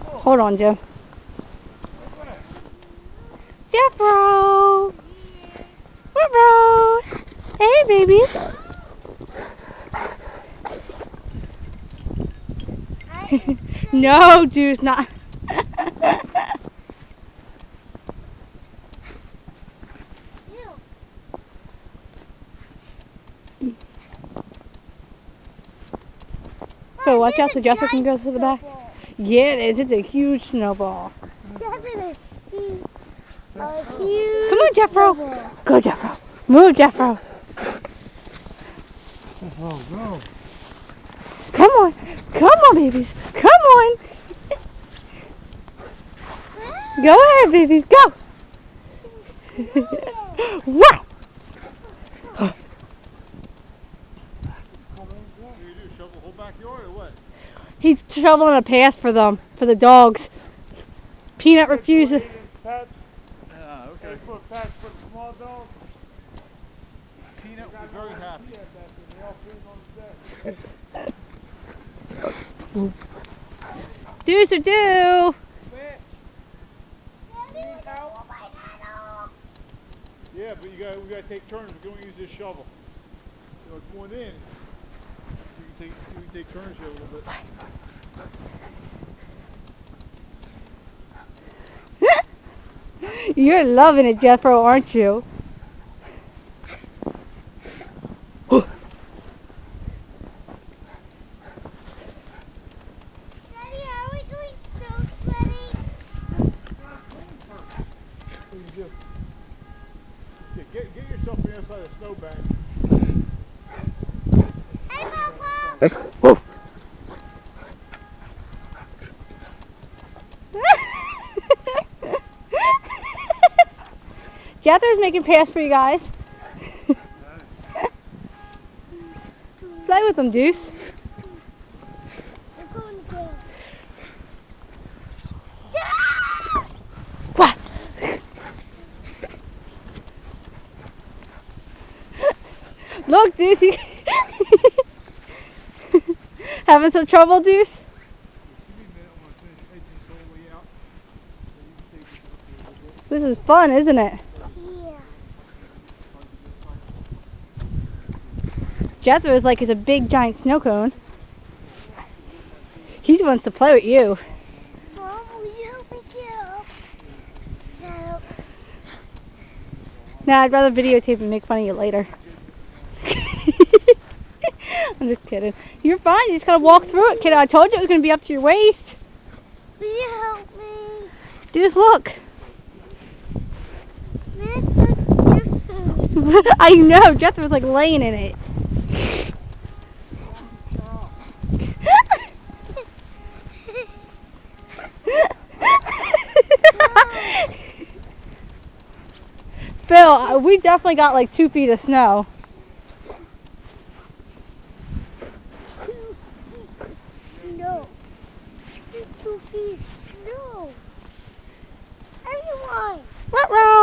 Hold on, Jim. Jethro! Jethro! Hey, baby. No, Deuce, not. So watch out so Jethro can go to the back. Yeah, it is. It's a huge snowball. That's a huge Come on, Jethro. snowball. Go, Jethro. Move, Jethro. Oh, no. Come on. Come on, babies. Come on. Go ahead, babies. Go. Wow. What do you do? Shovel the whole backyard or what? He's shoveling a path for them, for the dogs. Peanut refuses. Okay. Put patch for the small dogs. Peanut will be very happy. Deuce or do. Yeah, but we gotta take turns. We don't use this shovel. So it's going in. You can take turns here a little bit. You're loving it, Jethro, aren't you? Daddy, are we going snow sledding? What do you do? Okay, get yourself on the other side of the snowbank. Hey, Papa! Whoa. Jethro's making pass for you guys. Play with them, Deuce. We're going to go. What? Look, Deuce. Having some trouble, Deuce? Just give me a minute. I want to finish edging this all the way out. So you can take this up here a little bit. This is fun, isn't it? Yeah. Jethro is like he's a big giant snow cone. He wants to play with you. Mom, will you help me get up? No. Nah, I'd rather videotape and make fun of you later. I'm just kidding. You're fine. You just gotta walk through it, kiddo. I told you it was gonna be up to your waist. Will you help me? Just look. This is your food. I know. Jethro's like laying in it. Phil, we definitely got like 2 feet of snow. No. It's 2 feet of snow. Everyone. Ruh-roh.